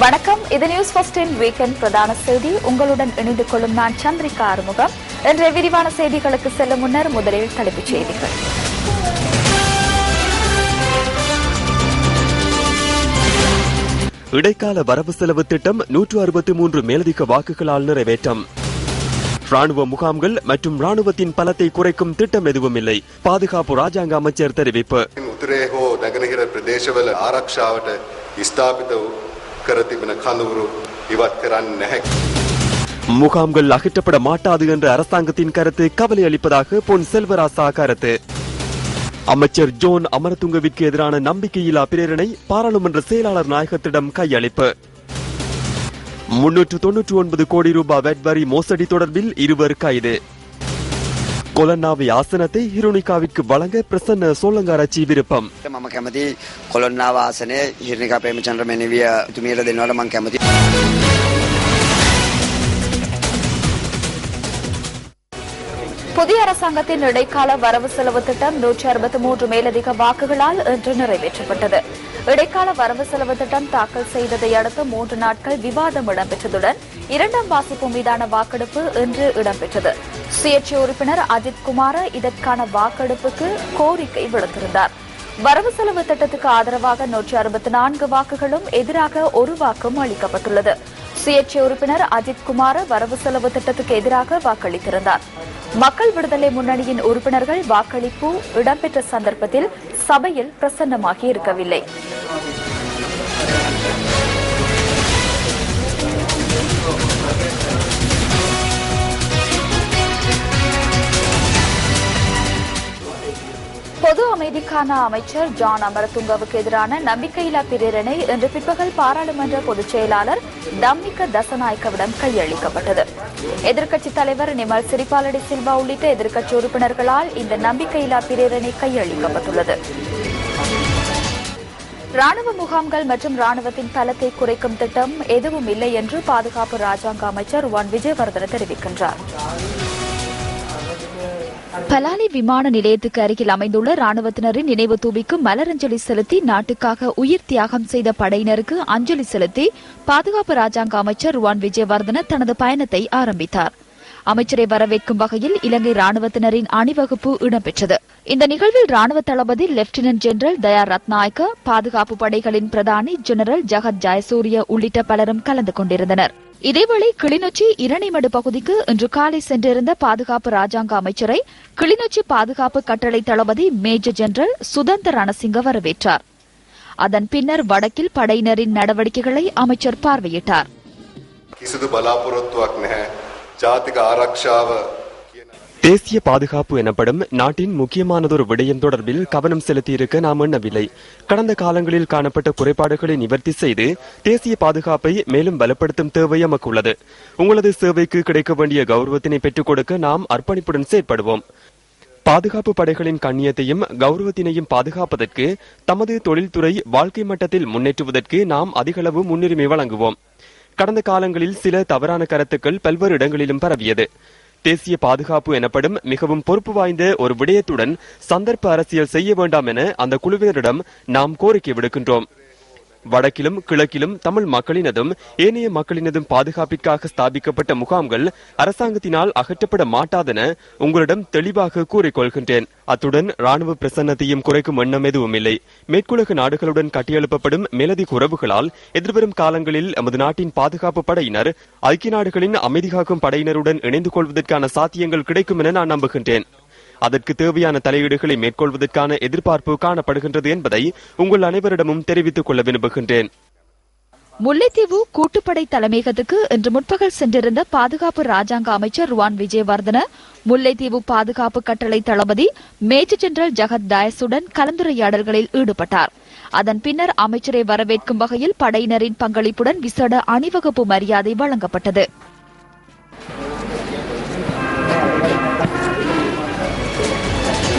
வணக்கம். இது news ஃபர்ஸ்டின் weekend பிரதான செய்தி. உங்களுடன் இணைந்து கொள்ளும் நான் சந்திரிகா ஆறுமுகம். இன்றைய விரிவான செய்திகளுக்கு செல்லும் முன்னர் முதலில் தலைப்புச் செய்திகள். இடைக்கால வரவு செலவு திட்டம் 163 மேலதிக வாக்குகளால் நிறைவேற்றம். ராணுவ முகாம்கள் மற்றும் ராணுவத்தின் பலத்தை குறைக்கும் திட்டம் எதுவும் இல்லை. பாதுகாப்பு ராஜாங்க அமைச்சர் தெரிவிப்பு. முகாம்கள் அகற்றப்பட மாட்டாது என்ற அரசாங்கத்தின் கருத்து கவலை அளிப்பதாக பொன் செல்வராசா கருத்து. அமைச்சர் ஜோன் அமரதுங்கவிற்கு எதிரான நம்பிக்கையில்லா பிரேரணை பாராளுமன்ற செயலாளர் நாயகத்திடம் கையளிப்பு. 399 கோடி ரூபாய் வெட் வரி மோசடி தொடர்பில் 2 கைது. கொலன்னாவை ஆசனத்தை ஹிருணிகாவிற்கு வழங்க பிரசன்ன சோலங்காராச்சி விருப்பம். මම කැමති කොළොන්නාව ආසනය හිරුනිකා ප්‍රේමචන්ද්‍ර මෙනවිය තුමියට දෙනවට මම කැමති. புதிய அரசாங்கத்தின் இடைக்கால வரவு செலவு திட்டம் 163 மேலதிக வாக்குகளால் இன்று நிறைவேற்றப்பட்டது. இடைக்கால வரவு செலவு திட்டம் தாக்கல் செய்ததை அடுத்து 3 நாட்கள் விவாதம் இடம்பெற்றதுடன் 2ஆம் வாசிப்பு மீதான வாக்கெடுப்பு இன்று இடம்பெற்றது. சுயேட்சை உறுப்பினர் அஜித் குமார் இதற்கான வாக்கெடுப்புக்கு கோரிக்கை விடுத்திருந்தார். வரவு செலவு திட்டத்துக்கு ஆதரவாக 164 வாக்குகளும் எதிராக 1 வாக்கும் அளிக்கப்பட்டுள்ளது. சுயேட்சை உறுப்பினர் அஜித் குமார் வரவு செலவு திட்டத்துக்கு எதிராக வாக்களித்திருந்தார். மக்கள் விடுதலை முன்னணியின் உறுப்பினர்கள் வாக்களிப்பு இடம்பெற்ற சந்தர்ப்பத்தில் சபையில் பிரசன்னமாகி இருக்கவில்லை. பொது அமைதிக்கான அமைச்சர் ஜான் அமரதுங்கவுக்கு எதிரான நம்பிக்கையில்லா பிரேரணை இன்று பிற்பகல் பாராளுமன்ற பொதுச் செயலாளர் தம்மிக்க தசநாயக்கவிடம் கையளிக்கப்பட்டது. எதிர்க்கட்சித் தலைவர் நிமல் சிறிபாலடி சில்வா உள்ளிட்ட எதிர்க்கட்சி உறுப்பினர்களால் இந்த நம்பிக்கையில்லா பிரேரணை கையளிக்கப்பட்டுள்ளது. ராணுவ முகாம்கள் மற்றும் ராணுவத்தின் பலத்தை குறைக்கும் திட்டம் எதுவும் இல்லை என்று பாதுகாப்பு ராஜாங்க அமைச்சர் ருவான் விஜயவர்தன தெரிவிக்கின்றார். பலாலி விமான நிலையத்துக்கு அருகில் அமைந்துள்ள ராணுவத்தினரின் நினைவு தூபிக்கு மலரஞ்சலி செலுத்தி நாட்டுக்காக உயிர் தியாகம் செய்த படையினருக்கு அஞ்சலி செலுத்தி பாதுகாப்பு ராஜாங்க அமைச்சர் ருவான் விஜயவர்தன தனது பயணத்தை ஆரம்பித்தார். அமைச்சரை வரவேற்கும் வகையில் இலங்கை ராணுவத்தினரின் அணிவகுப்பு இடம்பெற்றது. இந்த நிகழ்வில் ராணுவ தளபதி லெப்டினன்ட் ஜெனரல் தயார் ரத்நாயக்க, பாதுகாப்பு படைகளின் பிரதானி ஜெனரல் ஜகத் ஜயசூரிய உள்ளிட்ட பலரும் கலந்து கொண்டிருந்தனர். இதேவேளை கிளிநொச்சி இரணைமடு பகுதிக்கு இன்று காலை சென்றிருந்த பாதுகாப்பு ராஜாங்க அமைச்சரை கிளிநொச்சி பாதுகாப்பு கட்டளை தளபதி மேஜர் ஜெனரல் சுதந்தர் ரணசிங்க வரவேற்றார். அதன் பின்னர் வடக்கில் படையினரின் நடவடிக்கைகளை அமைச்சர் பார்வையிட்டார். தேசிய பாதுகாப்பு எனப்படும் நாட்டின் முக்கியமானதொரு விடயம் தொடர்பில் கவனம் செலுத்தியிருக்க நாம் எண்ணவில்லை. கடந்த காலங்களில் காணப்பட்ட குறைபாடுகளை நிவர்த்தி செய்து தேசிய பாதுகாப்பை மேலும் பலப்படுத்தும் தேவை எமக்கு உள்ளது. உங்களது சேவைக்கு கிடைக்க வேண்டிய கௌரவத்தினை பெற்றுக் கொடுக்க நாம் அர்ப்பணிப்புடன் செயற்படுவோம். பாதுகாப்பு படைகளின் கண்ணியத்தையும் கௌரவத்தினையும் பாதுகாப்பதற்கு தமது தொழில்துறை வாழ்க்கை மட்டத்தில் முன்னேற்றுவதற்கு நாம் அதிகளவு முன்னுரிமை வழங்குவோம். கடந்த காலங்களில் சில தவறான கருத்துக்கள் பல்வேறு இடங்களிலும் பரவியது. தேசிய பாதுகாப்பு எனப்படும் மிகவும் பொறுப்பு வாய்ந்த ஒரு விடயத்துடன் சந்தர்ப்ப அரசியல் செய்ய வேண்டாம் என அந்த குழுவினரிடம் நாம் கோரிக்கை விடுக்கின்றோம். வடக்கிலும் கிழக்கிலும் தமிழ் மக்களினதும் ஏனைய மக்களினதும் பாதுகாப்பிற்காக ஸ்தாபிக்கப்பட்ட முகாம்கள் அரசாங்கத்தினால் அகற்றப்பட மாட்டாதென உங்களிடம் தெளிவாக கூறிக்கொள்கின்றேன். அத்துடன் ராணுவ பிரசன்னத்தையும் குறைக்கும் எண்ணம் எதுவும் இல்லை. மேற்குலக நாடுகளுடன் கட்டியெழுப்பப்படும் மேலதிக உறவுகளால் எதிர்வரும் காலங்களில் எமது நாட்டின் பாதுகாப்பு படையினர் ஐக்கிய நாடுகளின் அமைதி காக்கும் படையினருடன் இணைந்து கொள்வதற்கான சாத்தியங்கள் கிடைக்கும் என நான் நம்புகின்றேன். அதற்கு தேவையான தலையீடுகளை மேற்கொள்வதற்கான எதிர்பார்ப்பு காணப்படுகின்றது என்பதை உங்கள் அனைவரிடமும் தெரிவித்துக் கொள்ள விரும்புகின்றேன். முல்லைத்தீவு கூட்டுப்படை தலைமையகத்துக்கு இன்று முற்பகல் சென்றிருந்த பாதுகாப்பு ராஜாங்க அமைச்சர் ருவான் விஜயவர்தன முல்லைத்தீவு பாதுகாப்பு கட்டளை தளபதி மேஜர் ஜெனரல் ஜகத் டயசுடன் கலந்துரையாடல்களில் ஈடுபட்டார். அதன் பின்னர் அமைச்சரை வரவேற்கும் வகையில் படையினரின் பங்களிப்புடன் விசேட அணிவகுப்பு மரியாதை வழங்கப்பட்டது.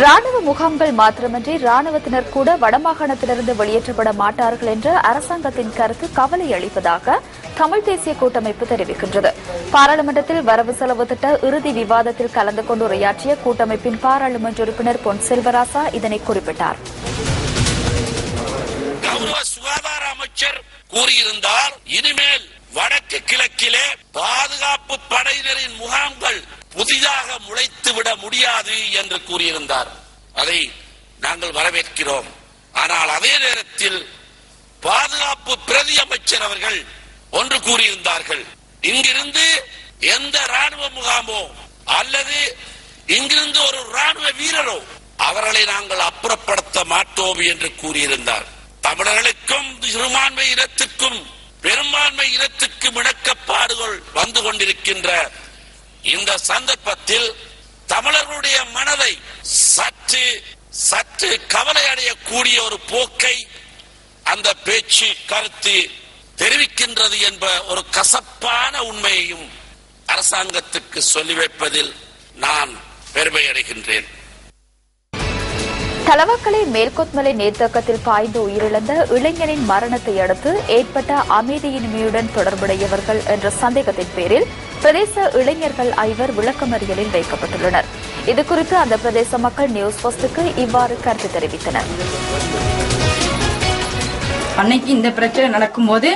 ராணுவ முகாம்கள் மாத்திரமன்றி ராணுவத்தினர் கூட வடமாகாணத்திலிருந்து வெளியேற்றப்பட மாட்டார்கள் என்ற அரசாங்கத்தின் கருத்து கவலை அளிப்பதாக தமிழ் தேசிய கூட்டமைப்பு தெரிவிக்கின்றது. பாராளுமன்றத்தில் வரவு செலவு திட்ட இறுதி விவாதத்தில் கலந்து கொண்டு உரையாற்றிய கூட்டமைப்பின் பாராளுமன்ற உறுப்பினர் பொன் செல்வராசா இதனை குறிப்பிட்டார். சுகாதார அமைச்சர் கூறியிருந்தார், இனிமேல் வடக்கு கிழக்கிலே பாதுகாப்பு படையினரின் முகாம்கள் புதிதாக முளைத்துவிட முடியாது என்று கூறியிருந்தார். அதை நாங்கள் வரவேற்கிறோம். ஆனால் அதே நேரத்தில் பாதுகாப்பு பிரதி அமைச்சர் அவர்கள் ஒன்று கூறியிருந்தார்கள், இங்கிருந்து எந்த ராணுவ முகாமோ அல்லது இங்கிருந்து ஒரு ராணுவ வீரரோ அவர்களை நாங்கள் அப்புறப்படுத்த மாட்டோம் என்று கூறியிருந்தார். தமிழர்களுக்கும் சிறுபான்மை இனத்துக்கும் பெரும்பான்மை இனத்துக்கும் இணக்கப்பாடுகள் வந்து கொண்டிருக்கின்ற இந்த சந்தர்ப்பத்தில் தமிழர்களுடைய மனதை சற்று கவலை அடையக்கூடிய ஒரு போக்கை அந்த பேச்சு கருத்து தெரிவிக்கின்றது என்ற ஒரு கசப்பான உண்மையையும் அரசாங்கத்துக்கு சொல்லி வைப்பதில் நான் பெருமை அடைகின்றேன். தலவாக்கலை மேல்கொத்மலை நீர்த்தேக்கத்தில் பாய்ந்து உயிரிழந்த இளைஞனின் மரணத்தை அடுத்து ஏற்பட்ட அமைதியின்மையுடன் தொடர்புடையவர்கள் என்ற சந்தேகத்தின் பேரில் பிரதேச இளைஞர்கள் 5 விளக்கமறியலில் வைக்கப்பட்டுள்ளனர். இதுகுறித்து அந்த பிரதேச மக்கள் நியூஸ் ஃபர்ஸ்டுக்கு இவ்வாறு கருத்து தெரிவித்தனர். அன்னைக்கு இந்த பிரச்சனை நடக்கும்போது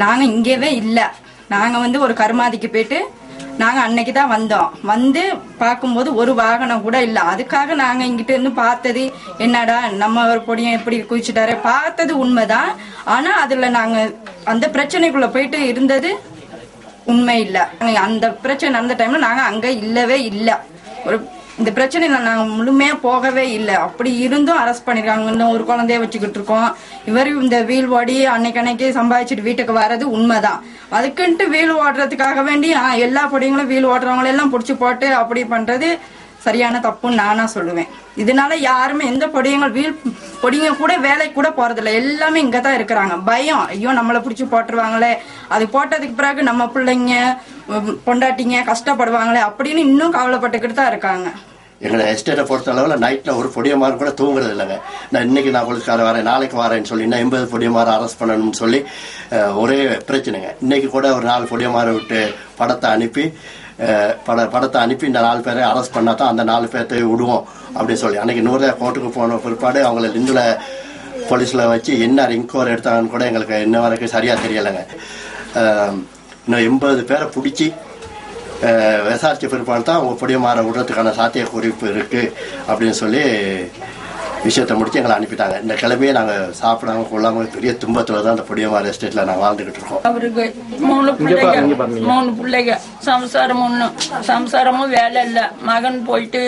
நாங்க இங்கேவே இல்ல. நாங்க ஒரு கருமாதிக்கு போயிட்டு நாங்க அன்னைக்கு தான் வந்தோம். வந்து பார்க்கும்போது ஒரு வாகனம் கூட இல்ல. அதுக்காக நாங்க இங்கிட்ட இருந்து பார்த்தது என்னடா நம்ம ஒரு பொடியன் எப்படி குதிச்சுட்டாரு பார்த்தது உண்மைதான். ஆனா அதுல நாங்க அந்த பிரச்சனைக்குள்ள போயிட்டு இருந்தது உண்மை இல்ல. அந்த பிரச்சனை நடந்த டைம்ல நாங்க அங்க இல்லவே இல்ல. இந்த பிரச்சனையில நாங்க முழுமையா போகவே இல்லை. அப்படி இருந்தும் அரெஸ்ட் பண்ணிருக்காங்க. இன்னும் ஒரு குழந்தைய வச்சுக்கிட்டு இருக்கோம். இவரு இந்த வீல் ஓடி அன்னைக்கு சம்பாதிச்சுட்டு வீட்டுக்கு வர்றது உண்மைதான். அதுக்குன்ட்டு வீல் ஓடுறதுக்காக வேண்டி எல்லா பொடிங்களும் வீல் ஓடுறவங்களெல்லாம் புடிச்சு போட்டு அப்படி பண்றது சரியான தப்புன்னு நானா சொல்லுவேன். இதனால யாருமே எந்த பொடிங்க கூட வேலைக்கு கூட போறதில்ல. எல்லாமே இங்கதான் இருக்கிறாங்க. பயம், ஐயோ நம்மளை பிடிச்சி போட்டுருவாங்களே, அது போட்டதுக்கு பிறகு நம்ம பிள்ளைங்க பொண்டாட்டிங்க கஷ்டப்படுவாங்களே அப்படின்னு இன்னும் கவலைப்பட்டுக்கிட்டு தான் இருக்காங்க. எங்களை எஸ்டேட்டை பொறுத்த அளவில் நைட்டில் ஒரு பொடியமாறு கூட தூங்குறது இல்லைங்க. நான் இன்னைக்கு நான் போலீஸ்கார வரேன், நாளைக்கு வரேன்னு சொல்லி இன்னும் 80 பொடியமாறு அரெஸ்ட் பண்ணணும்னு சொல்லி ஒரே பிரச்சனைங்க. இன்னைக்கு கூட ஒரு 4 பொடியமாறு விட்டு படத்தை அனுப்பி இந்த 4 பேரை அரெஸ்ட் பண்ணா தான் அந்த 4 பேர்த்தை விடுவோம் அப்படின்னு சொல்லி அன்னைக்கு 100 கோர்ட்டுக்கு போன பிற்பாடு அவங்கள லிந்துல போலீஸில் வச்சு என்ன இன்கொயரி எடுத்தாங்கன்னு கூட எங்களுக்கு இன்ன வரைக்கும் சரியா தெரியலைங்க. இன்னும் 80 பேரை பிடிச்சி விசாரிச்ச பிற்பாடு தான் அவங்க பொடியமாற விடுறதுக்கான சாத்திய குறிப்பு இருக்கு அப்படின்னு சொல்லி விஷயத்தை முடிச்சு எங்களை அனுப்பிட்டாங்க. இந்த கிழமையே நாங்க சாப்பிடாம கொள்ளாம பெரிய துன்பத்துல தான் அந்த பொடியமாற எஸ்டேட்ல நாங்க வாழ்ந்துகிட்டு இருக்கோம். அவருக்கு 3 பிள்ளைங்க சம்சாரமும் வேலை இல்ல. மகன் போயிட்டு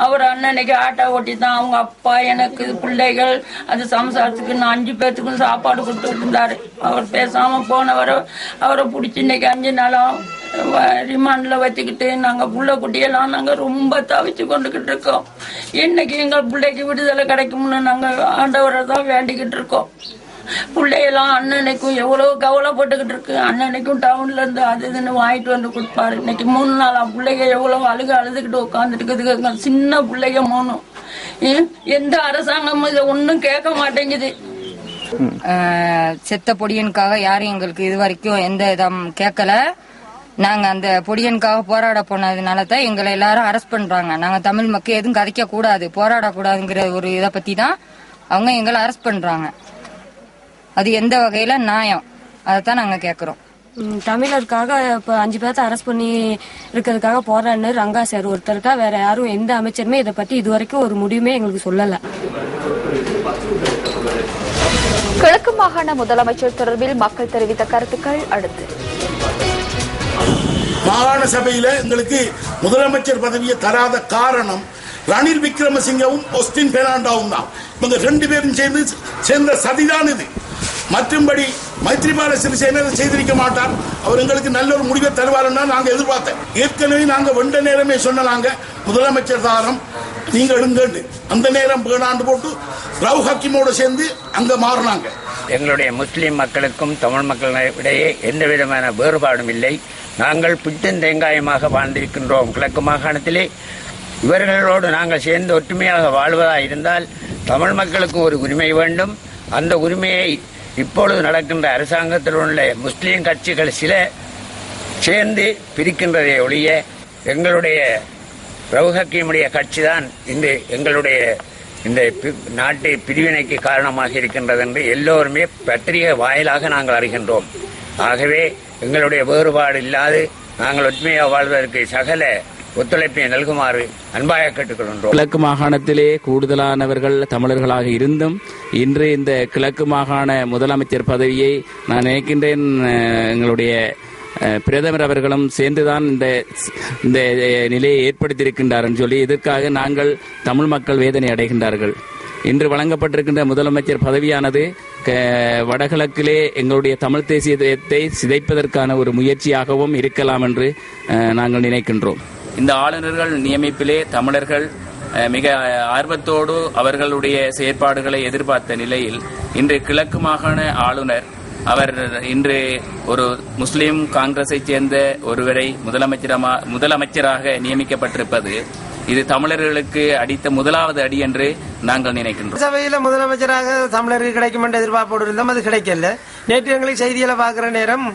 அவர் அண்ணனுக்கு ஆட்டோ ஓட்டி தான் அவங்க அப்பா எனக்கு பிள்ளைகள் அது சம்சாரத்துக்கு 5 பேர்த்துக்கும் சாப்பாடு கொடுத்துட்டு இருந்தாரு. அவர் பேசாம போனவரை அவரை பிடிச்சி இன்னைக்கு 5 நாளும் ரிமாண்ட்ல வச்சுக்கிட்டு நாங்க புள்ள குட்டியெல்லாம் நாங்க ரொம்ப தவிச்சு கொண்டுகிட்டு இருக்கோம். இன்னைக்கு எங்க பிள்ளைக்கு விடுதலை கிடைக்கும்னு நாங்க ஆண்டவரை தான் வேண்டிக்கிட்டு இருக்கோம். பிள்ளையெல்லாம் அண்ணனுக்கும் எவ்வளவு கவலைப்பட்டுக்கிட்டு இருக்கு. அண்ணனுக்கும் டவுன்ல இருந்து அது இதுன்னு வாங்கிட்டு வந்து கொடுப்பாரு. இன்னைக்கு 3 நாளா பிள்ளைங்க எவ்வளவு அழுதுகிட்டு உட்காந்துட்டு இருக்குதுங்க. சின்ன பிள்ளைங்க 3. எந்த அரசாங்கமும் இதை ஒன்னும் கேட்க மாட்டேங்குது. செத்த பொடியனுக்காக யாரும் எங்களுக்கு இது வரைக்கும் எந்த இதம் கேட்கல. நாங்க அந்த பொடியனுக்காக போராட போனதுனால தான் எங்களை எல்லாரும் அரெஸ்ட் பண்றாங்க. நாங்க தமிழ் மக்கள் எதுவும் கதைக்க கூடாது, போராடக்கூடாதுங்கிற ஒரு இதை பத்தி தான் அவங்க எங்களை அரெஸ்ட் பண்றாங்க. அது எந்த வகையில நியாயம், அதைத்தான் நாங்க கேக்குறோம். தமிழருக்காக இப்ப 5 பேர்த்த அரெஸ்ட் பண்ணி இருக்கிறதுக்காக போராடின ரங்கா சார் ஒருத்தருக்கா, வேற யாரும் எந்த அமைச்சருமே இதை பத்தி இது வரைக்கும் ஒரு முடிவுமே எங்களுக்கு சொல்லல. கிழக்கு மாகாண முதலமைச்சர் தொடர்பில் மக்கள் தெரிவித்த கருத்துக்கள் அடுத்து. மாகாண சபையில எங்களுக்கு முதலமைச்சர் பதவியை தராத காரணம் ரணில் விக்ரமசிங்கவும் ஒஸ்டின் பெர்னாண்டோவும் தான். இவங்க 2 பேரும் சேர்ந்த சதிதான் இது. மற்றும்படி மைத்ரிபால சிறிசேன செய்திருக்க மாட்டார். அவர் எங்களுக்கு நல்ல ஒரு முடிவை தருவாருன்னா நாங்க எதிர்பார்த்தேன். ஏற்கனவே நாங்க வெண்ட நேரமே சொன்னாங்க முதலமைச்சர் தாரம் நீங்க எடுங்க. அந்த நேரம் பேனாண்டு போட்டு ரவு ஹக்கீமோட சேர்ந்து அங்க மாறினாங்க. எங்களுடைய முஸ்லிம் மக்களுக்கும் தமிழ் மக்களிடையே எந்த விதமான வேறுபாடும் இல்லை. நாங்கள் பிட்டும் தேங்காயமாக வாழ்ந்திருக்கின்றோம். கிழக்கு மாகாணத்திலே இவர்களோடு நாங்கள் சேர்ந்து ஒற்றுமையாக வாழ்வதாக இருந்தால் தமிழ் மக்களுக்கு ஒரு உரிமை வேண்டும். அந்த உரிமையை இப்பொழுது நடக்கின்ற அரசாங்கத்தில் உள்ள முஸ்லீம் கட்சிகள் சில சேர்ந்து பிரிக்கின்றதை ஒழிய எங்களுடைய ரவு ஹக்கீமுடைய கட்சி தான் இன்று எங்களுடைய இந்த நாட்டை பிரிவினைக்கு காரணமாக இருக்கின்றது என்று எல்லோருமே பத்திரிகை வாயிலாக நாங்கள் அறிகின்றோம். ஆகவே எங்களுடைய வேறுபாடு இல்லாது நாங்கள் ஒற்றுமையாக வாழ்வதற்கு சகல ஒத்துழைப்பை நல்குமாறு அன்பாக கேட்டுக்கொள்கின்றோம். கிழக்கு மாகாணத்திலே கூடுதலானவர்கள் தமிழர்களாக இருந்தும் இன்று இந்த கிழக்கு மாகாண முதலமைச்சர் பதவியை நான் நினைக்கின்றேன் எங்களுடைய பிரதமர் அவர்களும் சேர்ந்துதான் இந்த நிலையை ஏற்படுத்தியிருக்கின்றார் என்று சொல்லி இதற்காக நாங்கள் தமிழ் மக்கள் வேதனை அடைகின்றார்கள். இன்று வழங்கப்பட்டிருக்கின்ற முதலமைச்சர் பதவியானது வடகிழக்கிலே எங்களுடைய தமிழ் தேசியத்தை சிதைப்பதற்கான ஒரு முயற்சியாகவும் இருக்கலாம் என்று நாங்கள் நினைக்கின்றோம். இந்த ஆளுநர்கள் நியமிப்பிலே தமிழர்கள் மிக ஆர்வத்தோடு அவர்களுடைய செயற்பாடுகளை எதிர்பார்த்த நிலையில் இன்று கிழக்கு மாகாண ஆளுநர் அவர் இன்று ஒரு முஸ்லிம் காங்கிரஸை சேர்ந்த ஒருவரை முதலமைச்சராக நியமிக்கப்பட்டிருப்பது இது தமிழர்களுக்கு அடித்த முதலாவது அடி என்று நாங்கள் நினைக்கின்றோம். சபையில முதலமைச்சராக தமிழருக்கு கிடைக்கும் என்று எதிர்பார்ப்போடு இருந்தோம், அது கிடைக்கல. நேற்று எங்களுக்கு செய்திகளை பார்க்கிற நேரம்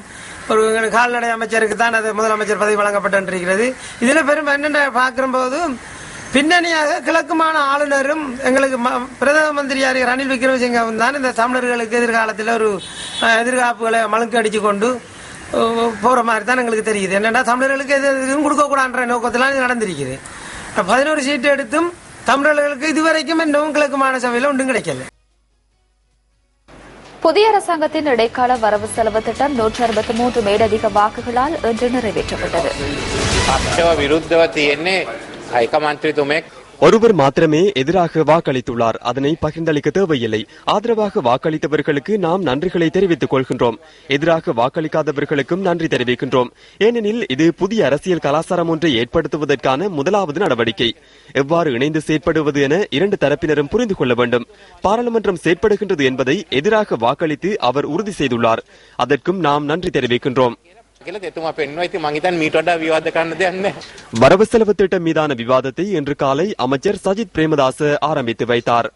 ஒரு கால்நடை அமைச்சருக்கு தான் அது முதலமைச்சர் பதவி வழங்கப்பட்டிருக்கிறது. இதுல பெரும் என்னென்ன பார்க்கிற போது பின்னணியாக கிழக்குமான ஆளுநரும் எங்களுக்கு பிரதம மந்திரியார் ரணில் விக்ரமசிங்கவும் தான் இந்த தமிழர்களுக்கு எதிர்காலத்தில் ஒரு எதிர்காப்புகளை மழுக்கு அடிச்சு கொண்டு போற மாதிரி தான் எங்களுக்கு தெரியுது. என்னென்னா தமிழர்களுக்கு எதுவும் கொடுக்கக்கூடாதுன்ற நோக்கத்தில் நடந்திருக்குது. 11 சீட்டு எடுத்தும் தமிழர்களுக்கு இதுவரைக்கும் இன்னும் கிழக்கு மாநசபையில் ஒன்றும் கிடைக்கல. புதிய அரசாங்கத்தின் இடைக்கால வரவு செலவு திட்டம் 163 மேலதிக வாக்குகளால் இன்று நிறைவேற்றப்பட்டது. ஒருவர் மாத்திரமே எதிராக வாக்களித்துள்ளார். அதனை பகிர்ந்தளிக்க தேவையில்லை. ஆதரவாக வாக்களித்தவர்களுக்கு நாம் நன்றிகளை தெரிவித்துக் கொள்கின்றோம். எதிராக வாக்களிக்காதவர்களுக்கும் நன்றி தெரிவிக்கின்றோம். ஏனெனில் இது புதிய அரசியல் கலாச்சாரம் ஒன்றை ஏற்படுத்துவதற்கான முதலாவது நடவடிக்கை. எவ்வாறு இணைந்து செயற்படுவது என இரண்டு தரப்பினரும் புரிந்து கொள்ள வேண்டும். பாராளுமன்றம் செயற்படுகின்றது என்பதை எதிராக வாக்களித்து அவர் உறுதி செய்துள்ளார். அதற்கும் நாம் நன்றி தெரிவிக்கின்றோம். வரவு செலவு திட்டம் மீதான விவாதத்தை இன்று காலை அமைச்சர் சஜித் பிரேமதாச ஆரம்பித்து வைத்தார்.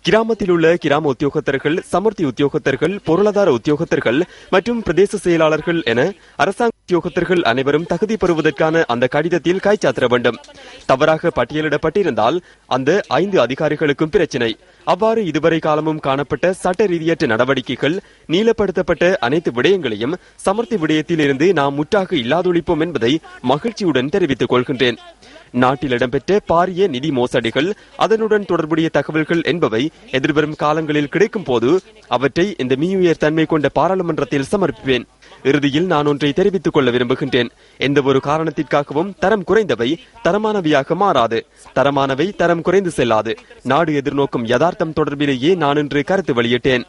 கிராமத்தில் உள்ள கிராம உத்தியோகத்தர்கள், சமர்த்தி உத்தியோகத்தர்கள், பொருளாதார உத்தியோகத்தர்கள் மற்றும் பிரதேச செயலாளர்கள் என அரசாங்க உத்தியோகத்தர்கள் அனைவரும் தகுதி பெறுவதற்கான அந்த கடிதத்தில் கைச்சாத்திர வேண்டும். தவறாக பட்டியலிடப்பட்டிருந்தால் அந்த 5 அதிகாரிகளுக்கும் பிரச்சினை. அவ்வாறு இதுவரை காலமும் காணப்பட்ட சட்ட ரீதியற்ற நடவடிக்கைகள், நீளப்படுத்தப்பட்ட அனைத்து விடயங்களையும் சமர்த்தி விடயத்தில் இருந்து நாம் முற்றாக இல்லாதொழிப்போம் என்பதை மகிழ்ச்சியுடன் தெரிவித்துக் கொள்கின்றேன். நாட்டில் இடம்பெற்ற பாரிய நிதி மோசடிகள், அதனுடன் தொடர்புடைய தகவல்கள் என்பவை எதிர்வரும் காலங்களில் கிடைக்கும் போது அவற்றை இந்த மீயுயர் தன்மை கொண்ட பாராளுமன்றத்தில் சமர்ப்பிப்பேன். இறுதியில் நான் ஒன்றை தெரிவித்துக் கொள்ள விரும்புகின்றேன். எந்த ஒரு காரணத்திற்காகவும் தரம் குறைந்தவை தரமானவையாக மாறாது, தரமானவை தரம் குறைந்து செல்லாது. நாடு எதிர்நோக்கும் யதார்த்தம் தொடர்பிலேயே நான் இன்று கருத்து வெளியிட்டேன்.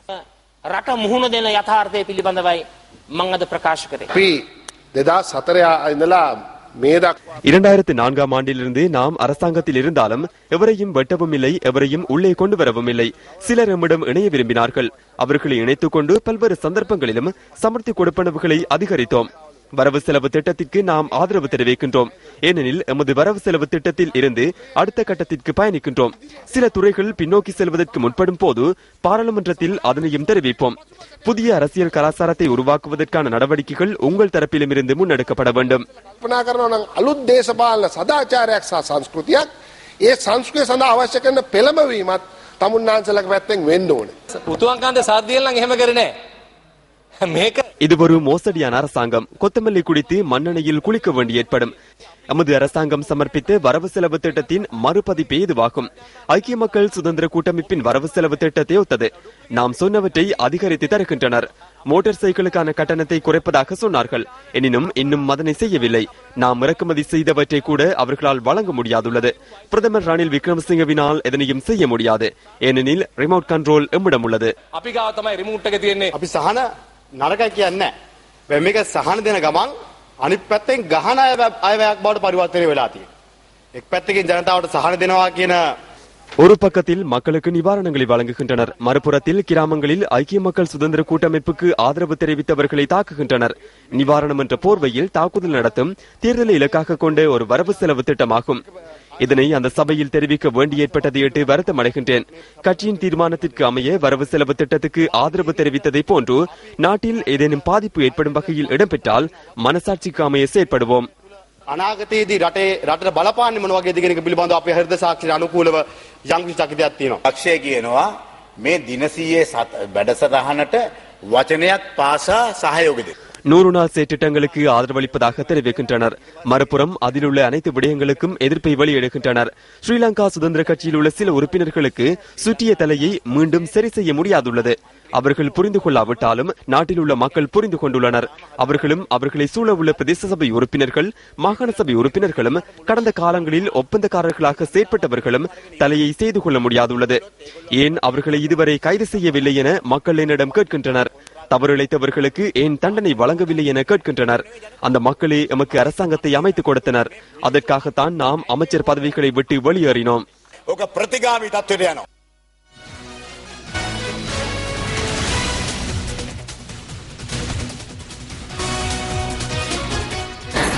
2004ஆம் ஆண்டிலிருந்து நாம் அரசாங்கத்தில் இருந்தாலும் எவரையும் வெட்டவும் இல்லை, எவரையும் உள்ளே கொண்டு வரவும் இல்லை. சிலர் நம்மிடம் இணைய விரும்பினார்கள். அவர்களை இணைத்துக் கொண்டு பல்வேறு சந்தர்ப்பங்களிலும் சமர்த்தி கொடுப்பனவுகளை அதிகரித்தோம். வரவு செலவு திட்டத்திற்கு நாம் ஆதரவு தெரிவிக்கின்றோம். ஏனெனில் எமது வரவு செலவு திட்டத்தில் இருந்து அடுத்த கட்டத்திற்கு பயணிக்கின்றோம். சில துறைகள் பின்னோக்கி செல்வதற்கு முற்படும் போது பாராளுமன்றத்தில் அதனையும் தெரிவிப்போம். புதிய அரசியல் கலாச்சாரத்தை உருவாக்குவதற்கான நடவடிக்கைகள் உங்கள் தரப்பிலும் இருந்து முன்னெடுக்கப்பட வேண்டும். இது ஒரு மோசடியான அரசாங்கம். கொத்தமல்லி குடித்து மண்ணெண்ணையில் குளிக்க வேண்டி ஏற்படும். நமது அரசாங்கம் சமர்ப்பித்த வரவு செலவு திட்டத்தின் மறுபதிப்பே இதுவாகும். ஐக்கிய மக்கள் சுதந்திர கூட்டமைப்பின் வரவு செலவு திட்டத்தை ஒத்தது. நாம் சொன்னவற்றை அதிகரித்து தருகின்றனர். மோட்டார் சைக்கிளுக்கான கட்டணத்தை குறைப்பதாக சொன்னார்கள். எனினும் இன்னும் அதனை செய்யவில்லை. நாம் இறக்குமதி செய்தவற்றை கூட அவர்களால் வழங்க முடியாதுள்ளது. பிரதமர் ரணில் விக்ரமசிங்கவினால் எதனையும் செய்ய முடியாது. ஏனெனில் ரிமோட் கண்ட்ரோல் எம்மிடம் உள்ளது. නරකයි කියන්නේ මේක සහන දෙන ගමන් අනිත් පැත්තෙන් ගහන අයවැයක් බවට පරිවර්තනය වෙලා තියෙනවා. එක් පැත්තකින් ජනතාවට සහන දෙනවා කියන ஒரு பக்கத்தில் மக்களுக்கு நிவாரணங்களை வழங்குகின்றனர், மறுபுறத்தில் கிராமங்களில் ஐக்கிய மக்கள் சுதந்திர கூட்டமைப்புக்கு ஆதரவு தெரிவித்தவர்களை தாக்குகின்றனர். நிவாரணம் என்ற போர்வையில் தாக்குதல் நடத்தும் தேர்தலை இலக்காக கொண்ட ஒரு வரவு செலவு திட்டமாகும். இதனை அந்த சபையில் தெரிவிக்க வேண்டி ஏற்பட்டதையிட்டு வருத்தம் அடைகின்றேன். கட்சியின் தீர்மானத்திற்கு அமைய வரவு செலவு திட்டத்துக்கு ஆதரவு தெரிவித்ததை போன்று நாட்டில் ஏதேனும் பாதிப்பு ஏற்படும் வகையில் இடம்பெற்றால் மனசாட்சிக்கு அமைய செயற்படுவோம். අනාගතයේදී රටට බලපාන්නේ මොන වගේද කියන එක පිළිබඳව අපේ හෘද සාක්ෂියට අනුකූලව යම් කිසි චකිතයක් තියෙනවා. අක්ෂය කියනවා මේ දින 100 වැඩසටහනට වචනයක් පාසා සහයෝගය දෙන්න. 100 நாள் செயற்றிட்டங்களுக்கு ஆதரவளிப்பதாக தெரிவிக்கின்றனர். மறுபுறம் அதில் உள்ள அனைத்து விடயங்களுக்கும் எதிர்ப்பை வெளியிடுகின்றனர். ஸ்ரீலங்கா சுதந்திர கட்சியில் உள்ள சில உறுப்பினர்களுக்கு சுற்றிய தலையை மீண்டும் சரி செய்ய முடியாதுள்ளது. அவர்கள் புரிந்து கொள்ளாவிட்டாலும் நாட்டில் உள்ள மக்கள் புரிந்து கொண்டுள்ளனர். அவர்களும் அவர்களை சூழ உள்ள பிரதேச சபை உறுப்பினர்கள், மாகாண சபை உறுப்பினர்களும் கடந்த காலங்களில் ஒப்பந்தக்காரர்களாக செயற்பட்டவர்களும் தலையை செய்து கொள்ள முடியாதுள்ளது. ஏன் அவர்களை இதுவரை கைது செய்யவில்லை என மக்கள் என்னிடம் கேட்கின்றனர். தவறிழைத்தவர்களுக்கு ஏன் தண்டனை வழங்கவில்லை என கேட்கின்றனர். அந்த மக்களே எமக்கு அரசாங்கத்தை அமைத்துக் கொடுத்தனர். அதற்காகத்தான் நாம் அமைச்சர் பதவிகளை விட்டு வெளியேறினோம்.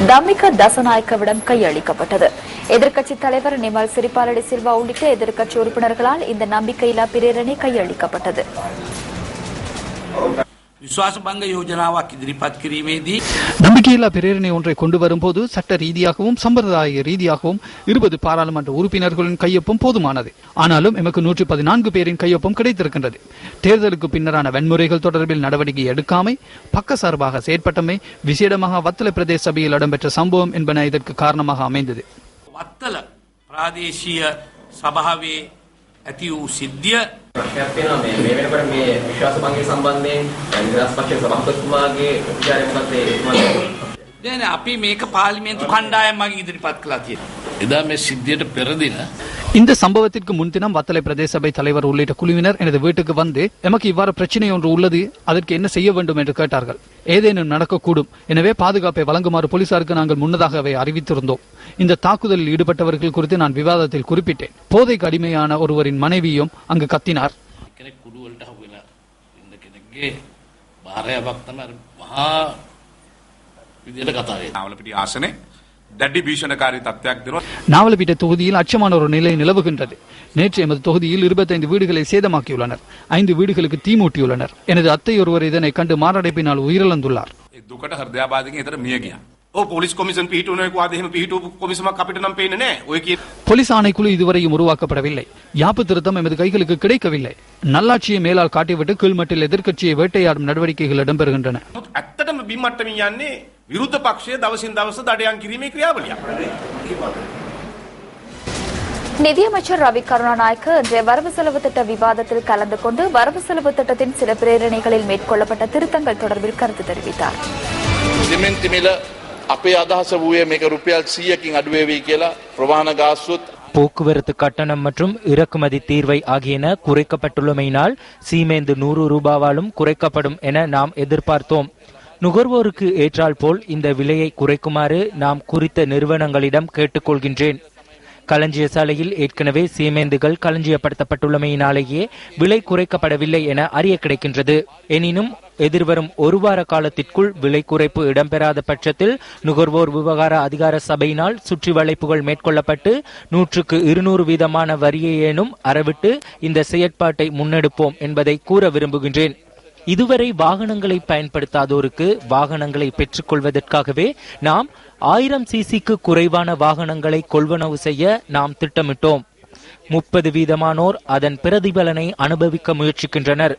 தம்மிக தசநாயக்கவிடம் கையளிக்கப்பட்டது. எதிர்க்கட்சித் தலைவர் நிமல் சிறிபாலடி சில்வா உள்ளிட்ட எதிர்க்கட்சி உறுப்பினர்களால் இந்த நம்பிக்கையில்லா பிரேரணை கையளிக்கப்பட்டது. විශ්වාසභංග යෝජනාවක් ඉදිරිපත් කිරීමේදී நம்பிக்கையில்லா பிரேரணை ஒன்றை கொண்டு வரும்போது சட்ட ரீதியாகவும் சம்பிரதாய ரீதியாகவும் 20 பாராளுமன்ற உறுப்பினர்களின் கையொப்பம் போதுமானது. ஆனாலும் எமக்கு 114 பேரின் கையொப்பம் கிடைத்திருக்கின்றது. தேர்தலுக்கு பின்னரான வன்முறைகள் தொடர்பில் நடவடிக்கை எடுக்காமை, பக்கசார்பாக செயற்பட்டமை, விசேடமாக வத்தல பிரதேச சபையில் இடம்பெற்ற சம்பவம் என்பன இதற்கு காரணமாக அமைந்தது. වත්තල ප්‍රාදේශීය සභාවේ ඇති වූ සිද්ධිය ප්‍රශ්නයක් තියෙනවා මේ වෙනකොට මේ විශ්වාස භංගය සම්බන්ධයෙන් නිදහස් පක්ෂයේ සභාපතිතුමාගේ උපචාරය මොකක්ද දැන් අපි මේක පාර්ලිමේන්තු කණ්ඩායම් මගින් ඉදිරිපත් කළා තියෙනවා. එදා මේ සිද්ධියට පෙර දින இந்த சம்பவத்திற்கு முன்தினம் வத்தலை பிரதேச சபை தலைவர் உள்ளிட்ட குழுவினர் எனது வீட்டுக்கு வந்து எமக்கு இவ்வாறு பிரச்சனை ஒன்று உள்ளது, அதற்கு என்ன செய்ய வேண்டும் என்று கேட்டார்கள். ஏதேனும் நடக்கக்கூடும், எனவே பாதுகாப்பை வழங்குமாறு போலீசாருக்கு நாங்கள் முன்னதாகவே அறிவித்திருந்தோம். இந்த தாக்குதலில் ஈடுபட்டவர்கள் குறித்து நான் விவாதத்தில் குறிப்பிட்டேன். போதைக்கு அடிமையான ஒருவரின் மனைவியும் அங்கு கத்தினார். நாவலப்பிட்ட தொகுதியில் அச்சமான ஒரு நிலை நிலவுகின்றது. நேற்று எமது தொகுதியில் 25 வீடுகளை சேதமாக்கியுள்ளனர். 5 வீடுகளுக்கு தீமூட்டியுள்ளனர். எனது அத்தை ஒருவர் இதனை கண்டு மாரடைப்பினால் உயிரிழந்துள்ளார். போலீஸ் ஆணைக்குழு இதுவரையும் உருவாக்கப்படவில்லை. யாப்பு திருத்தம் எமது கைகளுக்கு கிடைக்கவில்லை. நல்லாட்சியை மேலால் காட்டிவிட்டு கீழ்மட்டில் எதிர்க்கட்சியை வேட்டையாடும் நடவடிக்கைகள் இடம்பெறுகின்றன. විරුද්ධ පක්ෂයේ දවසින් දවස දඩයන් කිරීමේ ක්‍රියාවලියක්. நிதியமைச்சர் ரவி கருணாநாயக்க இன்றைய வரவு செலவு திட்ட விவாதத்தில் கலந்து கொண்டு வரவு செலவு திட்டத்தின் சில பிரேரணைகளில் மேற்கொள்ளப்பட்ட திருத்தங்கள் தொடர்பில் கருத்து தெரிவித்தார். සිමෙන්ති මිල අපේ අදහස වූයේ මේක රුපියල් 100කින් අඩු වෙවි කියලා ප්‍රවාහන ගාස්තුත් போக்குவரத்து கட்டணம் மற்றும் இறக்குமதி தீர்வை ஆகியன குறைக்கப்பட்டுள்ளமையினால் சீமேந்து 100 ரூபாவாலும் குறைக்கப்படும் என நாம் எதிர்பார்த்தோம். நுகர்வோருக்கு ஏற்றால் போல் இந்த விலையை குறைக்குமாறு நாம் குறித்த நிறுவனங்களிடம் கேட்டுக்கொள்கின்றேன். களஞ்சிய சாலையில் ஏற்கனவே சீமேந்துகள் களஞ்சியப்படுத்தப்பட்டுள்ளமையினாலேயே விலை குறைக்கப்படவில்லை என அறிய கிடைக்கின்றது. எனினும் எதிர்வரும் ஒரு வார காலத்திற்குள் விலை குறைப்பு இடம்பெறாத பட்சத்தில் நுகர்வோர் விவகார அதிகார சபையினால் சுற்றி வளைப்புகள் மேற்கொள்ளப்பட்டு 100க்கு 200 வீதமான வரியையேனும் அறவிட்டு இந்த செயற்பாட்டை முன்னெடுப்போம் என்பதை கூற விரும்புகின்றேன். இதுவரை வாகனங்களை பயன்படுத்தாதோருக்கு வாகனங்களை பெற்றுக் கொள்வதற்காகவே நாம் 1000 சிசிக்கு குறைவான வாகனங்களை கொள்வனவு செய்ய நாம் திட்டமிட்டோம். 30 வீதமானோர் அதன் பிரதிபலனை அனுபவிக்க முயற்சிக்கின்றனர்.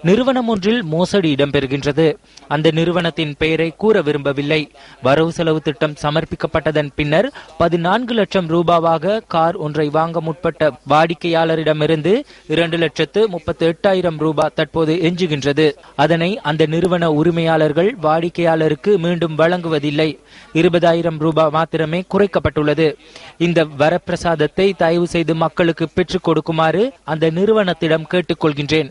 நிறுவனம் ஒன்றில் மோசடி இடம்பெறுகின்றது. அந்த நிறுவனத்தின் பெயரை கூற விரும்பவில்லை. வரவு செலவு திட்டம் சமர்ப்பிக்கப்பட்டதன் பின்னர் 14 லட்சம் ரூபாவாக கார் ஒன்றை வாங்க முற்பட்ட வாடிக்கையாளரிடமிருந்து 2,38,000 ரூபாய் தற்போது எஞ்சுகின்றது. அதனை அந்த நிறுவன உரிமையாளர்கள் வாடிக்கையாளருக்கு மீண்டும் வழங்குவதில்லை. 20,000 ரூபாய் மாத்திரமே குறைக்கப்பட்டுள்ளது. இந்த வரப்பிரசாதத்தை தயவு செய்து மக்களுக்கு பெற்றுக் கொடுக்குமாறு அந்த நிறுவனத்திடம் கேட்டுக்கொள்கின்றேன்.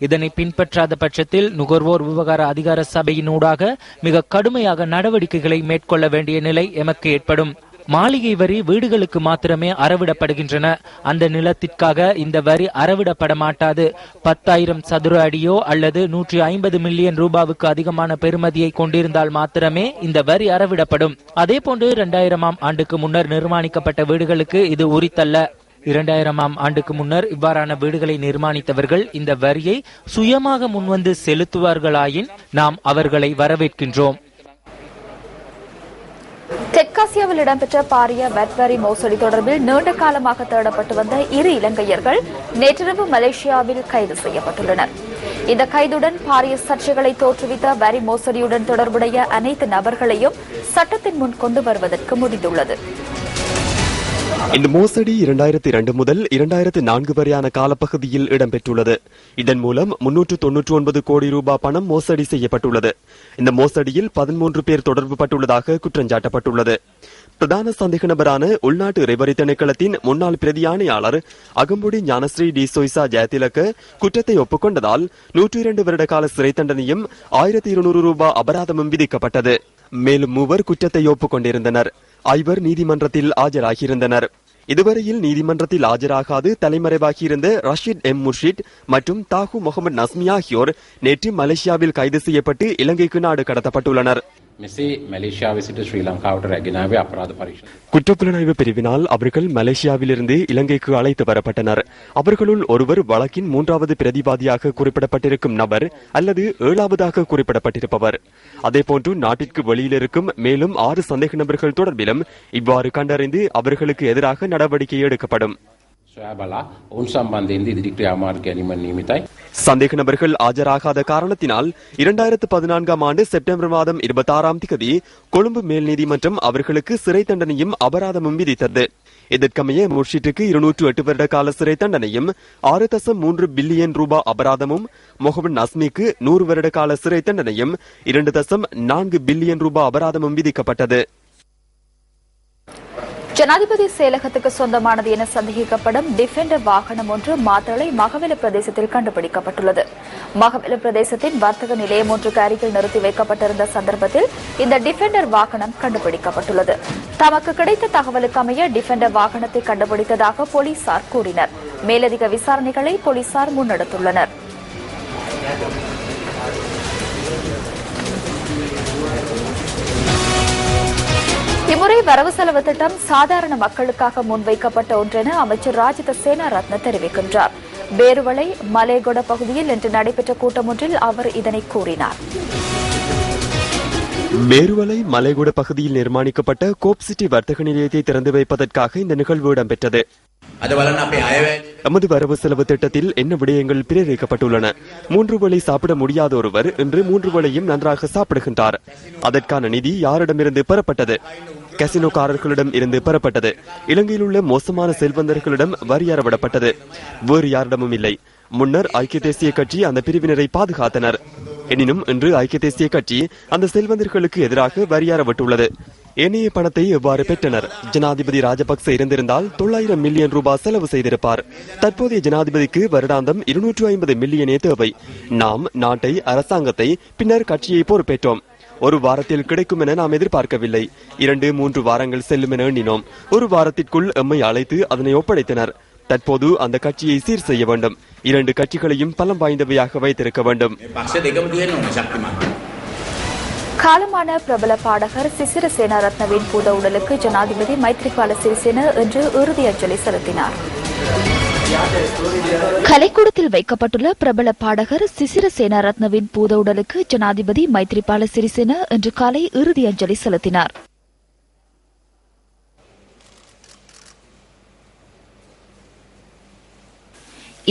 இதனை பின்பற்றாத பட்சத்தில் நுகர்வோர் விவகார அதிகார சபையினூடாக மிக கடுமையாக நடவடிக்கைகளை மேற்கொள்ள வேண்டிய நிலை எமக்கு ஏற்படும். மாளிகை வரி வீடுகளுக்கு மாத்திரமே அறவிடப்படுகின்றன. அந்த நிலத்திற்காக இந்த வரி அறவிடப்பட மாட்டாது. 10,000 சதுர அடியோ அல்லது 150 மில்லியன் ரூபாவுக்கு அதிகமான பெறுமதியை கொண்டிருந்தால் மாத்திரமே இந்த வரி அறவிடப்படும். அதே போன்று 2000ஆம் ஆண்டுக்கு முன்னர் நிர்மாணிக்கப்பட்ட வீடுகளுக்கு இது உரித்தல்ல. 2000ஆம் ஆண்டுக்கு முன்னர் இவ்வாறான வீடுகளை நிர்மாணித்தவர்கள் இந்த வரியை சுயமாக முன்வந்து செலுத்துவார்களாயின் நாம் அவர்களை வரவேற்கின்றோம். தெற்காசியாவில் இடம்பெற்ற பாரிய வரி மோசடி தொடர்பில் நீண்ட காலமாக தேடப்பட்டு வந்த 2 இலங்கையர்கள் நேற்றிரவு மலேசியாவில் கைது செய்யப்பட்டுள்ளனர். இந்த கைதுடன் பாரிய சர்ச்சைகளை தோற்றுவித்த வரி மோசடியுடன் தொடர்புடைய அனைத்து நபர்களையும் சட்டத்தின் முன் கொண்டு வருவதற்கு முடிந்துள்ளது. இந்த மோசடி 2002 முதல் 2004 வரையான காலப்பகுதியில் இடம்பெற்றுள்ளது. இதன் மூலம் 399 கோடி ரூபாய் பணம் மோசடி செய்யப்பட்டுள்ளது. இந்த மோசடியில் 13 பேர் தொடர்பு பட்டுள்ளதாக குற்றஞ்சாட்டப்பட்டுள்ளது. பிரதான சந்தேக நபரான உள்நாட்டு இறைவரி திணைக்களத்தின் முன்னாள் பிரதி ஆணையாளர் அகம்புடி ஞானஸ்ரீ டி சொய்சா ஜெயதிலக குற்றத்தை ஒப்புக்கொண்டதால் 102 வருட கால சிறை தண்டனையும் 1200 ரூபாய் அபராதமும் விதிக்கப்பட்டது. மேலும் 3 குற்றத்தை ஒப்புக்கொண்டிருந்தனர். 5 நீதிமன்றத்தில் ஆஜராகியிருந்தனர். இதுவரையில் நீதிமன்றத்தில் ஆஜராகாது தலைமறைவாகியிருந்த ரஷீத் எம் முர்ஷித் மற்றும் தாகு முகமது நஸ்மி ஆகியோர் நேற்று மலேசியாவில் கைது செய்யப்பட்டு இலங்கைக்கு நாடு கடத்தப்பட்டுள்ளனர். குற்றப்புலனாய்வு பிரிவினால் அவர்கள் மலேசியாவிலிருந்து இலங்கைக்கு அழைத்து வரப்பட்டனர். அவர்களுள் ஒருவர் வழக்கின் 3வது பிரதிவாதியாக குறிப்பிடப்பட்டிருக்கும் நபர் அல்லது 7வதாக குறிப்பிடப்பட்டிருப்பவர். அதேபோன்று நாட்டிற்கு வெளியில் இருக்கும் மேலும் 6 சந்தேக நபர்கள் தொடர்பிலும் இவ்வாறு கண்டறிந்து அவர்களுக்கு எதிராக நடவடிக்கை எடுக்கப்படும். சந்தேக நபர்கள் ஆஜராகாத காரணத்தினால் 2014 ஆண்டு செப்டம்பர் மாதம் 26ஆம் தேதி கொழும்பு மேல் நீதிமன்றம் அவர்களுக்கு சிறை தண்டனையும் அபராதமும் விதித்தது. இதற்கமைய முர்ஷிட்டுக்கு 208 வருட கால சிறை தண்டனையும் 6.3 பில்லியன் ரூபாய் அபராதமும், முகமது நஸ்மிக்கு 100 வருட கால சிறை தண்டனையும் 2.4 பில்லியன் ரூபாய் அபராதமும் விதிக்கப்பட்டது. ஜனாதிபதி செயலகத்துக்கு சொந்தமானது என சந்தேகிக்கப்படும் டிஃபெண்டர் வாகனம் ஒன்று மாத்தளை மகவெல பிரதேசத்தில் கண்டுபிடிக்கப்பட்டுள்ளது. மகவெல பிரதேசத்தின் வர்த்தக நிலையம் ஒன்றுக்கு அருகில் நிறுத்தி வைக்கப்பட்டிருந்த சந்தர்ப்பத்தில் இந்த டிஃபெண்டர் வாகனம் கண்டுபிடிக்கப்பட்டுள்ளது. தமக்கு கிடைத்த தகவலுக்கு அமைய டிஃபெண்டர் வாகனத்தை கண்டுபிடித்ததாக போலீசார் கூறினர். மேலதிக விசாரணைகளை போலீசார் முன்னெடுத்துள்ளனர். இம்முறை வரவு செலவு திட்டம் சாதாரண மக்களுக்காக முன்வைக்கப்பட்ட ஒன்றென அமைச்சர் ராஜித சேனாரத்ன தெரிவிக்கின்றார். பேருவளை மலேகொட பகுதியில் இன்று நடைபெற்ற கூட்டம் ஒன்றில் அவர் இதனை கூறினார். பேருவளை மலேகொட பகுதியில் நிர்மாணிக்கப்பட்ட கோப் சிட்டி வர்த்தக நிலையத்தை திறந்து வைப்பதற்காக இந்த நிகழ்வு இடம்பெற்றது. எமது வரவு செலவு திட்டத்தில் என்ன விடயங்கள் பிரேரிக்கப்பட்டுள்ளன? 3 வேளை சாப்பிட முடியாத ஒருவர் இன்று 3 வேளையும் நன்றாக சாப்பிடுகின்றார். அதற்கான நிதி யாரிடமிருந்து பெறப்பட்டது? கசினோக்காரர்களிடம் இருந்து பெறப்பட்டது. இலங்கையில் உள்ள மோசமான செல்வந்தர்களிடம் வரி அறவிடப்பட்டது. வேறு யாரிடமும் இல்லை. முன்னர் ஐக்கிய தேசிய கட்சி அந்த பிரிவினரை பாதுகாத்தனர். எனினும் இன்று ஐக்கிய தேசிய கட்சி அந்த செல்வந்தர்களுக்கு எதிராக வரி அறவிட்டுள்ளது. ஏனைய பணத்தை எவ்வாறு பெற்றனர்? ஜனாதிபதி ராஜபக்ச இருந்திருந்தால் 900 மில்லியன் ரூபாய் செலவு செய்திருப்பார். தற்போதைய ஜனாதிபதிக்கு வருடாந்தம் 250 மில்லியனே தேவை. நாம் நாட்டை, அரசாங்கத்தை, பின்னர் கட்சியை பொறுப்பேற்றோம். 1 வாரத்தில் கிடைக்கும் என நாம் எதிர்பார்க்கவில்லை. 2-3 வாரங்கள் செல்லும் என எண்ணினோம். 1 வாரத்திற்குள் எம்மை அழைத்து அதனை ஒப்படைத்தனர். தற்போது அந்த கட்சியை சீர் செய்ய வேண்டும். 2 கட்சிகளையும் பலம் வாய்ந்தவையாக வைத்திருக்க வேண்டும். காலமான பிரபல பாடகர் சிசிர சேனாரத்னவின் பூத உடலுக்கு ஜனாதிபதி மைத்ரிபால சிறிசேன இன்று இறுதி அஞ்சலி செலுத்தினார். கலைக்கூடத்தில் வைக்கப்பட்டுள்ள பிரபல பாடகர் சிசிர சேனாரத்னவின் பூத உடலுக்கு ஜனாதிபதி மைத்ரிபால சிறிசேன இன்று காலை இறுதி அஞ்சலி செலுத்தினார்.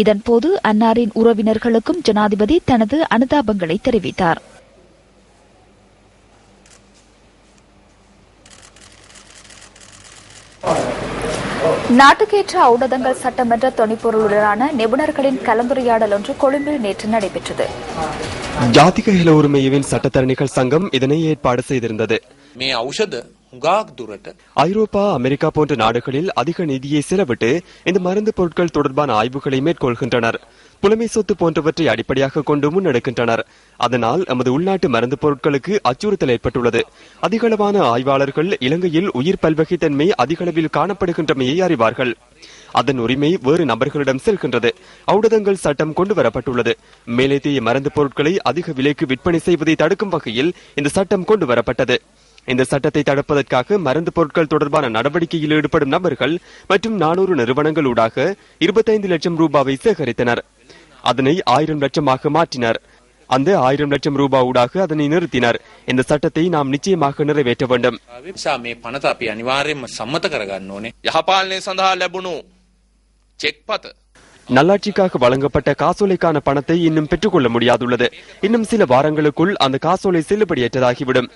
இதன்போது அன்னாரின் உறவினர்களுக்கும் ஜனாதிபதி தனது அனுதாபங்களை தெரிவித்தார். நாட்டுக்கேற்ற ஊடகங்கள் சட்டமன்ற தொனிப்பொருளுடனான நிபுணர்களின் கலந்துரையாடல் ஒன்று கொழும்பில் நேற்று நடைபெற்றது. ஜாதிக ஹில உரிமையின் சட்டத்தரணிகள் சங்கம் இதனை ஏற்பாடு செய்திருந்தது. ஐரோப்பா, அமெரிக்கா போன்ற நாடுகளில் அதிக நிதியை செலவிட்டு இந்த மருந்து பொருட்கள் தொடர்பான ஆய்வுகளை மேற்கொள்கின்றனர். புலமை சொத்து போன்றவற்றை அடிப்படையாக கொண்டு முன்னெடுக்கின்றனர். அதனால் எமது உள்நாட்டு மருந்து பொருட்களுக்கு அச்சுறுத்தல் ஏற்பட்டுள்ளது. அதிகளவான ஆய்வாளர்கள் இலங்கையில் உயிர் பல்வகைத்தன்மை அதிகளவில் காணப்படுகின்றமையை அறிவார்கள். அதன் உரிமை வேறு நபர்களிடம் செல்கின்றது. ஊடகங்கள் சட்டம் கொண்டு வரப்பட்டுள்ளது. மேலேத்திய மருந்து பொருட்களை அதிக விலைக்கு விற்பனை செய்வதை தடுக்கும் வகையில் இந்த சட்டம் கொண்டு வரப்பட்டது. இந்த சட்டத்தை தடுப்பதற்காக மருந்து பொருட்கள் தொடர்பான நடவடிக்கையில் ஈடுபடும் நபர்கள் மற்றும் 400 நிறுவனங்களூடாக 25 லட்சம் ரூபாவை சேகரித்தனர். அதனை 1000 லட்சமாக மாற்றினர். அந்த 1000 லட்சம் ரூபாய் ஊடாக அதனை நிறுத்தினர். இந்த சட்டத்தை நாம் நிச்சயமாக நிறைவேற்ற வேண்டும். මේ පනත අපි අනිවාර්යයෙන්ම සම්මත කරගන්න ඕනේ. යහපාලනය සඳහා ලැබුණු චෙක්පත நல்லாட்சிக்காக வழங்கப்பட்ட காசோலைக்கான பணத்தை இன்னும் பெற்றுக்கொள்ள முடியாதுள்ளது. இன்னும் சில வாரங்களுக்குள் அந்த காசோலை செல்லுபடியற்றதாகிவிடும்.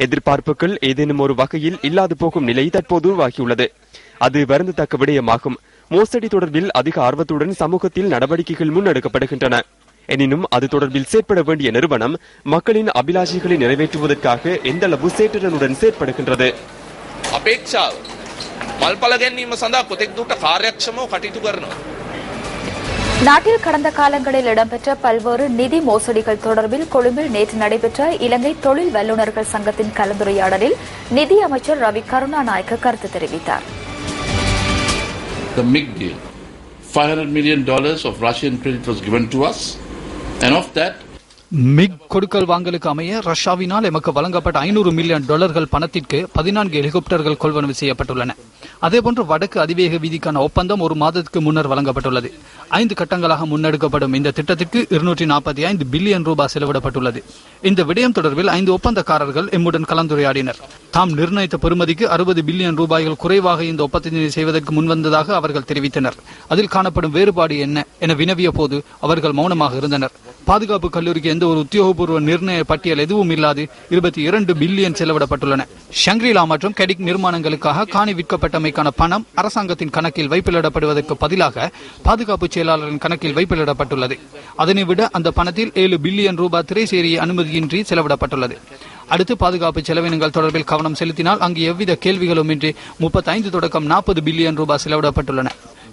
எதிர்பார்ப்புகள் ஏதேனும் ஒரு வகையில் இல்லாது போகும் நிலை தற்போது உருவாகியுள்ளது. அது வருந்தத்தக்க விடயமாகும். மோசடி தொடர்பில் அதிக ஆர்வத்துடன் சமூகத்தில் நடவடிக்கைகள் முன்னெடுக்கப்படுகின்றன. எனினும் அது தொடர்பில் செயற்பட வேண்டிய நிறுவனம் மக்களின் அபிலாஷைகளை நிறைவேற்றுவதற்காக எந்த அளவு சேட்டுடனுடன் செயற்படுகின்றது. අපේක්ෂාව මල්පල ගැනීම සඳහා කොතෙක් දුරට කාර්යක්ෂමව කටයුතු කරනවා. நாட்டில் கடந்த காலங்களில் இடம்பெற்ற பல்வேறு நிதி மோசடிகள் தொடர்பில் கொழும்பில் நேற்று நடைபெற்ற இலங்கை தொழில் வல்லுநர்கள் சங்கத்தின் கலந்துரையாடலில் நிதி அமைச்சர் ரவி கருணாநாயக்க கருத்து தெரிவித்தார். The MIG deal, $500 million of Russian credit was given to us, and of that மிக் கொடுக்கல் வாங்கலுக்கு அமைய ரஷ்யாவினால் எமக்கு வழங்கப்பட்ட $500 மில்லியன் பணத்திற்கு 14 ஹெலிகாப்டர்கள் கொள்வனவு செய்யப்பட்டுள்ளன. அதேபோன்று வடக்கு அதிவேக வீதிக்கான ஒப்பந்தம் ஒரு மாதத்துக்கு முன்னர் வழங்கப்பட்டுள்ளது. 5 கட்டங்களாக முன்னெடுக்கப்படும் இந்த திட்டத்திற்கு 245 பில்லியன் ரூபாய் செலவிடப்பட்டுள்ளது. இந்த விடயம் தொடர்பில் 5 ஒப்பந்தக்காரர்கள் எம்முடன் கலந்துரையாடினர். தாம் நிர்ணயித்த பெறுமதிக்கு 60 பில்லியன் ரூபாய்கள் குறைவாக இந்த ஒப்பந்தத்தை செய்வதற்கு முன்வந்ததாக அவர்கள் தெரிவித்தனர். அதில் காணப்படும் வேறுபாடு என்ன என வினவிய போது அவர்கள் மௌனமாக இருந்தனர். பாதுகாப்பு கல்லூரிக்கு எந்த ஒரு உத்தியோகபூர்வ நிர்ணய பட்டியல் எதுவும் இல்லாது 22 பில்லியன் செலவிடப்பட்டுள்ளன. ஷங்கிரிலா மற்றும் கெடிக் நிர்மாணங்களுக்காக காணி விற்கப்பட்டமைக்கான பணம் அரசாங்கத்தின் கணக்கில் வைப்பிலிடப்படுவதற்கு பதிலாக பாதுகாப்பு செயலாளரின் கணக்கில் வைப்பிலிடப்பட்டுள்ளது. அதனை விட அந்த பணத்தில் 7 பில்லியன் ரூபாய் திரைசேரி அனுமதியின்றி செலவிடப்பட்டுள்ளது. அடுத்து பாதுகாப்பு செலவினங்கள் தொடர்பில் கவனம் செலுத்தினால் அங்கு எவ்வித கேள்விகளும் இன்றி 35 தொடக்கம் 40 பில்லியன் ரூபாய் செலவிடப்பட்டுள்ளன.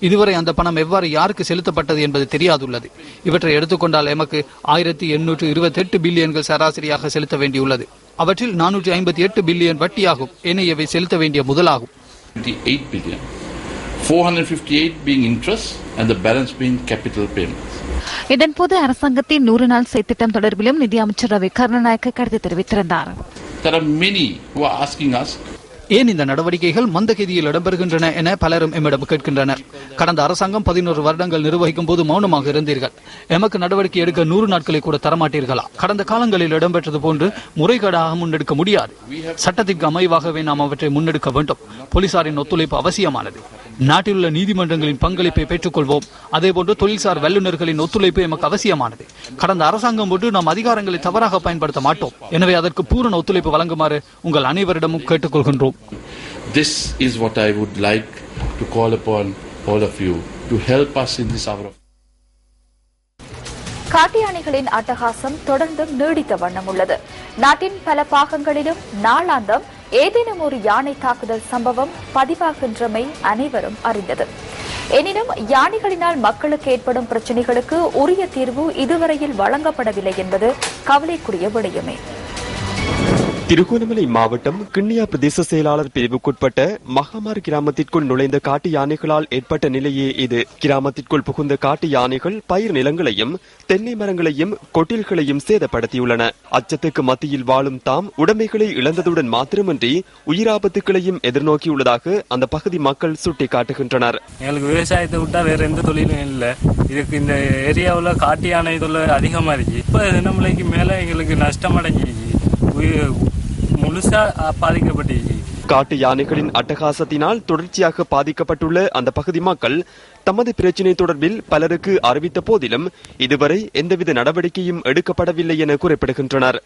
இதுவரை அந்த பணம் எவ்வாறு யாருக்கு செலுத்தப்பட்டது என்பது தெரியாதுள்ளது. இவற்றை எடுத்துக்கொண்டால் எமக்கு 1828 பில்லியன்கள் சராசரியாக செலுத்த வேண்டியுள்ளது. அவற்றில் 458 பில்லியன் வட்டியாகும். ஏனையவை செலுத்த வேண்டிய முதலாகும். 28 billion, 458 being interest and the balance being capital payments. இதன்போது அரசாங்கத்தின் 100 நாள் செயற்திட்டம் தொடர்பிலும் நிதி அமைச்சர் ரவி கருணாநாயக்க கருத்து தெரிவித்திருந்தார். There are many who are asking us, ஏன் இந்த நடவடிக்கைகள் மந்தகதியில் இடம்பெறுகின்றன என பலரும் எம்மிடம் கேட்கின்றனர். கடந்த அரசாங்கம் 11 வருடங்கள் நிர்வகிக்கும் போது மௌனமாக இருந்தீர்கள். எமக்கு நடவடிக்கை எடுக்க 100 நாட்களை கூட தரமாட்டீர்களா? கடந்த காலங்களில் இடம்பெற்றது போன்று முறைகேடாக முன்னெடுக்க முடியாது. சட்டத்திற்கு அமைவாகவே நாம் அவற்றை முன்னெடுக்க வேண்டும். போலீசாரின் ஒத்துழைப்பு அவசியமானது. நாட்டில் உள்ள நீதிமன்றங்களின் பங்களிப்பை பெற்றுக்கொள்வோம். அதேபோன்று தொழில்சார் வல்லுநர்களின் ஒத்துழைப்பு எமக்கு அவசியமானது. கடந்த அரசாங்கம் போன்று நாம் அதிகாரங்களை தவறாக பயன்படுத்த மாட்டோம். எனவே அதற்கு பூரண ஒத்துழைப்பு வழங்குமாறு உங்கள் அனைவரிடமும் கேட்டுக்கொள்கின்றோம். this is what I would like to call upon all of you to help us in this hour of காட்டு யானைகளின் அட்டகாசம் தொடர்ந்து நீடித்த வண்ணம் உள்ளது. நாட்டின் பல பாகங்களிலும் நாளாந்தம் ஏதேனும் ஒரு யானை தாக்குதல் சம்பவம் பதிவாகின்றமை அனைவரும் அறிந்தது. எனினும் யானைகளினால் மக்களுக்கு ஏற்படும் பிரச்சினைகளுக்கு உரிய தீர்வு இதுவரையில் வழங்கப்படவில்லை என்பது கவலைக்குரிய விடயமே. திருகோணமலை மாவட்டம் கிண்ணியா பிரதேச செயலாளர் பிரிவுக்குட்பட்ட மகாமார் கிராமத்திற்குள் நுழைந்த காட்டு யானைகளால் ஏற்பட்ட நிலையே இது. கிராமத்திற்குள் புகுந்த காட்டு யானைகள் பயிர் நிலங்களையும் தென்னை மரங்களையும் கொட்டில்களையும் சேதப்படுத்தியுள்ளன. அச்சத்துக்கு மத்தியில் வாழும் தாம் உடைமைகளை இழந்ததுடன் மாத்திரமின்றி உயிராபத்துக்களையும் எதிர்நோக்கியுள்ளதாக அந்த பகுதி மக்கள் சுட்டிக்காட்டுகின்றனர். எங்களுக்கு விவசாயத்தை விட்டா வேற எந்த தொழிலும் இல்லை. இதுக்கு இந்த ஏரியாவில் காட்டு யானை தொல்லை அதிகமா இருக்கு. இப்ப தினமலைக்கு மேல எங்களுக்கு நஷ்டம் அடைஞ்சிருக்கு. முழுசா பாதிக்கப்பட்டிருக்கு. காட்டு யானைகளின் அட்டகாசத்தினால் தொடர்ச்சியாக பாதிக்கப்பட்டுள்ள அந்த பகுதி மக்கள் தமது பிரச்சினை தொடர்பில் பலருக்கு அறிவித்த போதிலும் இதுவரை எந்தவித நடவடிக்கையும் எடுக்கப்படவில்லை என குறிப்பிடுகின்றனர்.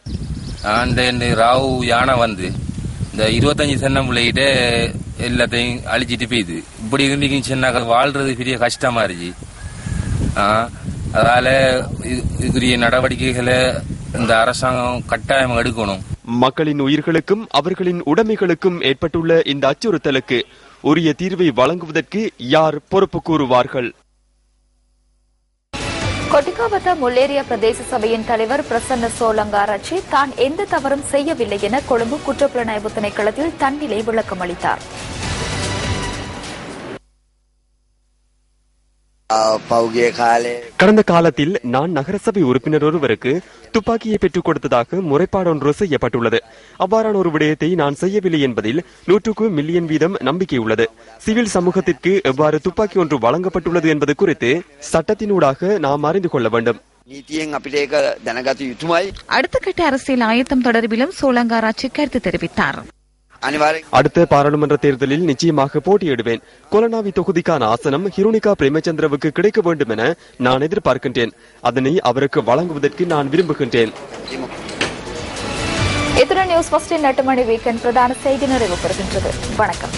ராவு யானை வந்து இந்த 25 சென்னம் விளையிட்ட எல்லாத்தையும் அழிச்சிட்டு போயிது. இப்படி இருந்துச்சுன்னா வாழ்றது பெரிய கஷ்டமா இருக்கு. அதால இதுக்குரிய நடவடிக்கைகளை இந்த அரசாங்கம் கட்டாயம் எடுக்கணும். மக்களின் உயிர்களுக்கும் அவர்களின் உடைமைகளுக்கும் ஏற்பட்டுள்ள இந்த அச்சுறுத்தலுக்கு உரிய தீர்வை வழங்குவதற்கு யார் பொறுப்பு கூறுவார்கள்? கொட்டிக்காவத்த முல்லேரிய பிரதேச சபையின் தலைவர் பிரசன்ன சோலங்காராட்சி தான் எந்த தவறும் செய்யவில்லை என கொழும்பு குற்றப்புலனாய்வு திணைக்களத்தில் தன்னிலை விளக்கம் அளித்தார். கடந்த காலத்தில் நான் நகரசபை உறுப்பினர் ஒருவருக்கு துப்பாக்கியை பெற்றுக் கொடுத்ததாக முறைப்பாடு ஒன்று செய்யப்பட்டுள்ளது. அவ்வாறான ஒரு விடயத்தை நான் செய்யவில்லை என்பதில் 100 மில்லியன் வீதம் நம்பிக்கை உள்ளது. சிவில் சமூகத்திற்கு எவ்வாறு துப்பாக்கி ஒன்று வழங்கப்பட்டுள்ளது என்பது குறித்து சட்டத்தினூடாக நாம் அறிந்து கொள்ள வேண்டும். அடுத்த கட்ட அரசியல் ஆயத்தம் தொடர்பிலும் சோலங்காராட்சி கருத்து தெரிவித்தார். அடுத்த பாராளுமன்ற தேர்தலில் நிச்சயமாக போட்டியிடுவேன். கொலனாவி தொகுதிக்கான ஆசனம் ஹிருணிகா பிரேமச்சந்திரவுக்கு கிடைக்க வேண்டும் என நான் எதிர்பார்க்கின்றேன். அதனை அவருக்கு வழங்குவதற்கு நான் விரும்புகின்றேன். இத்துடன் நியூஸ் ஃபர்ஸ்டின் 8 மணி வீக்கெண்ட் பிரதான செய்தி நிறைவு பெறுகின்றது. வணக்கம்.